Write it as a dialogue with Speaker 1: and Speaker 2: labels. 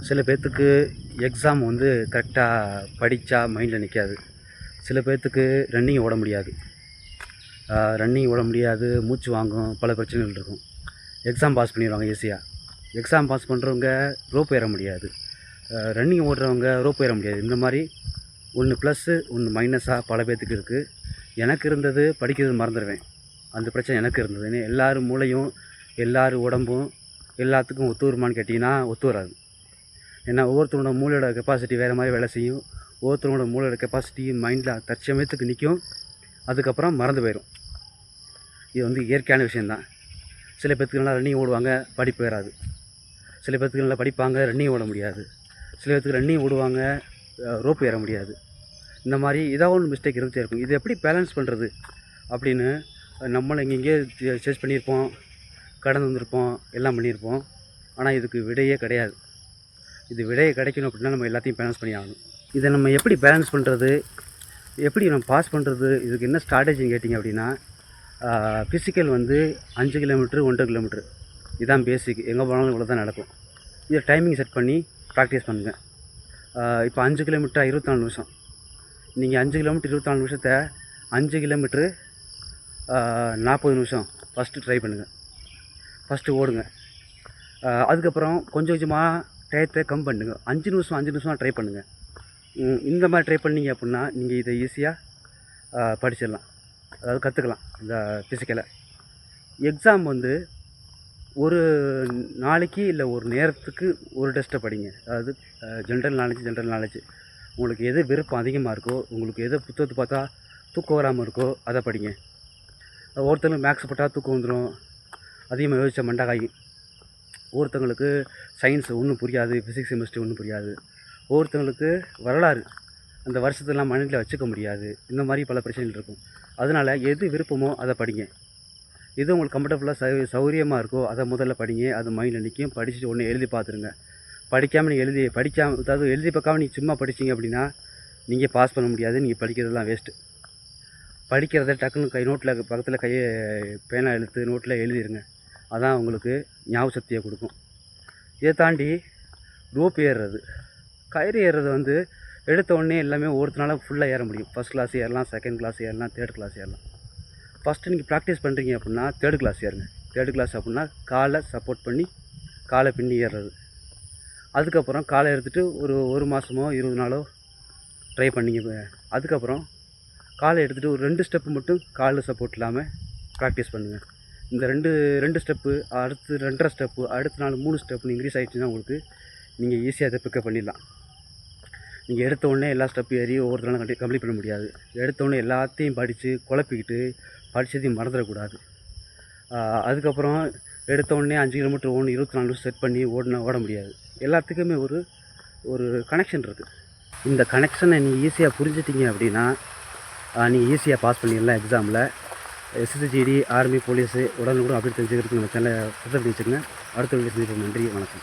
Speaker 1: சில பேர்த்துக்கு எக்ஸாம் வந்து கரெக்டாக படித்தா மைண்டில் நிற்காது. சில பேர்த்துக்கு ரன்னிங் ஓட முடியாது. மூச்சு வாங்கும், பல பிரச்சனைகள் இருக்கும். எக்ஸாம் பாஸ் பண்ணிடுவாங்க ஈஸியாக. எக்ஸாம் பாஸ் பண்ணுறவங்க ரோப் ஏற முடியாது. ரன்னிங் ஓடுறவங்க ரோப் ஏற முடியாது. இந்த மாதிரி ஒன்று ப்ளஸ்ஸு ஒன்று மைனஸாக பல பேர்த்துக்கு இருக்குது. எனக்கு இருந்தது படிக்கிறது மறந்துடுவேன். அந்த பிரச்சனை எனக்கு இருந்தது. ஏன்னா எல்லோரும் மூளையும் எல்லோரும் உடம்பும் எல்லாத்துக்கும் ஒத்து வருமானு கேட்டிங்கன்னா ஒத்து வராது. ஏன்னா ஒவ்வொருத்தரோட மூளையோட கெப்பாசிட்டி வேறு மாதிரி வேலை செய்யும். ஒவ்வொருத்தரோட மூளையோட கெப்பாசிட்டி மைண்டில் தற்சமயத்துக்கு நிற்கும், அதுக்கப்புறம் மறந்து போயிடும். இது வந்து இயற்கையான விஷயந்தான். சில பேர்த்துக்கு நல்லா ரன்னிங் ஓடுவாங்க, படிப்பு ஏறாது. சில பேர்த்துக்கு நல்லா படிப்பாங்க, ரன்னிங் ஓட முடியாது. சில பேர்த்துக்கு ரன்னிங் ஓடுவாங்க, ரோப் ஏற முடியாது. இந்த மாதிரி ஏதாவது ஒன்று மிஸ்டேக் இருந்துகிட்டே இருக்கும். இது எப்படி பேலன்ஸ் பண்ணுறது அப்படின்னு நம்மளை இங்கேயே சர்ச் பண்ணியிருப்போம், கடந்து வந்திருப்போம், எல்லாம் பண்ணியிருப்போம். ஆனால் இதுக்கு விடையே கிடையாது. இது விடையை கிடைக்கணும் அப்படின்னா நம்ம எல்லாத்தையும் பேலன்ஸ் பண்ணி ஆகணும். இதை நம்ம எப்படி பேலன்ஸ் பண்ணுறது, எப்படி நம்ம பாஸ் பண்ணுறது, இதுக்கு என்ன ஸ்ட்ராட்டஜின்னு கேட்டிங்க அப்படின்னா, ஃபிசிக்கல் வந்து 5 கிலோமீட்ரு 1.5 கிலோமீட்ரு இதுதான் பேசிக். எங்கே போனாலும் இவ்வளோ தான் நடக்கும். இதை டைமிங் செட் பண்ணி ப்ராக்டிஸ் பண்ணுங்கள். இப்போ 5 கிலோமீட்டர் 24 நிமிஷம். நீங்கள் 5 கிலோமீட்டர் 24 நிமிஷத்தை 5 கிலோமீட்ரு 40 நிமிஷம் ஃபஸ்ட்டு ட்ரை பண்ணுங்கள். ஃபஸ்ட்டு ஓடுங்க. அதுக்கப்புறம் கொஞ்சம் கொஞ்சமாக டயத்தை கம் பண்ணுங்கள். 5 நிமிஷம் ட்ரை பண்ணுங்கள். இந்த மாதிரி ட்ரை பண்ணிங்க அப்படின்னா நீங்கள் இதை ஈஸியாக படிச்சிடலாம், அதாவது கற்றுக்கலாம் இந்த ஃபிசிக்கலை. எக்ஸாம் வந்து ஒரு நாளைக்கு இல்லை ஒரு நேரத்துக்கு ஒரு டெஸ்ட்டை படிங்க. அதாவது ஜென்ரல் நாலேஜ் உங்களுக்கு எது விருப்பம் அதிகமாக இருக்கோ, உங்களுக்கு எது புத்தகத்தை பார்த்தா தூக்கம் வராமல் இருக்கோ அதை படிங்க. ஒருத்தங்களுக்கு மேக்ஸ் போட்டால் தூக்கம் வந்துடும், அதிகமாக யோசிச்சா மண்டகாய். ஒவ்வொருத்தங்களுக்கு சயின்ஸ் ஒன்றும் புரியாது, ஃபிசிக்ஸ் கெமிஸ்ட்ரி ஒன்றும் புரியாது. ஒவ்வொருத்தங்களுக்கு வரலாறு அந்த வருஷத்தெல்லாம் மைண்டில் வச்சுக்க முடியாது. இந்த மாதிரி பல பிரச்சனைகள் இருக்கும். அதனால் எது விருப்பமோ அதை படிங்க. எது உங்களுக்கு கம்ஃபர்டபுளாக சௌகரியமாக இருக்கோ அதை முதல்ல படிங்க. அது மைண்டில் நிற்கும். படிச்சுட்டு ஒன்று எழுதி பார்த்துருங்க. படிக்காமல் நீங்கள் அதாவது எழுதி பார்க்காம நீங்கள் சும்மா படிச்சிங்க அப்படின்னா நீங்கள் பாஸ் பண்ண முடியாது. நீங்கள் படிக்கிறதெல்லாம் வேஸ்ட்டு. படிக்கிறத டக்குன்னு நோட்டில் பக்கத்தில் பேனா எழுத்து நோட்டில் எழுதிடுங்க. அதான் உங்களுக்கு ஞாபக சக்தியை கொடுக்கும். இதை தாண்டி ரோப் ஏறுறது, கயிறு ஏறுறது வந்து எடுத்த உடனே எல்லாமே ஒவ்வொருத்தனால ஃபுல்லாக ஏற முடியும். ஃபஸ்ட் கிளாஸ் ஏறலாம், செகண்ட் கிளாஸ் ஏறலாம், தேர்ட் கிளாஸ் ஏறலாம். ஃபஸ்ட்டு நீங்கள் ப்ராக்டிஸ் பண்ணுறீங்க அப்படின்னா தேர்ட் கிளாஸ் ஏறுங்க. தேர்ட் கிளாஸ் அப்படின்னா காலை சப்போர்ட் பண்ணி காலை பின்னி ஏறுறது. அதுக்கப்புறம் காலை எடுத்துகிட்டு ஒரு மாதமோ 20 நாளோ ட்ரை பண்ணிங்க. அதுக்கப்புறம் காலை எடுத்துகிட்டு ஒரு 2 ஸ்டெப்பு மட்டும் காலில் சப்போர்ட் இல்லாமல் ப்ராக்டிஸ் பண்ணுங்கள். இந்த ரெண்டு ஸ்டெப்பு, அடுத்து 2.5 ஸ்டெப்பு, அடுத்த நாள் 3 ஸ்டெப்புன்னு இன்க்ரீஸ் ஆகிடுச்சுன்னா உங்களுக்கு நீங்கள் ஈஸியாக அதை பிக்கப் பண்ணிடலாம். நீங்கள் எடுத்த உடனே எல்லா ஸ்டெப்பு ஏறி ஒவ்வொருத்தராலும் கம்ப்ளீட் பண்ண முடியாது. எடுத்த உடனே எல்லாத்தையும் படித்து குழப்பிக்கிட்டு படித்ததையும் மறந்துடக்கூடாது. அதுக்கப்புறம் எடுத்த உடனே 5 கிலோமீட்டர் 24 நிமிஷம் செட் பண்ணி ஓட முடியாது. எல்லாத்துக்குமே ஒரு கனெக்ஷன் இருக்குது. இந்த கனெக்ஷனை நீங்கள் ஈஸியாக புரிஞ்சிட்டிங்க அப்படின்னா நீங்கள் ஈஸியாக பாஸ் பண்ணிடலாம் எக்ஸாமில். SSGD, ஆர்மி, போலீஸு உடனுக்குடன் அப்படி தெரிஞ்சுக்கிறதுக்கு நம்ம சேனலை சப்ஸ்கிரைப் பண்ணி வச்சுக்கோங்க. அடுத்த வீடியோ சந்திப்போம். நன்றி, வணக்கம்.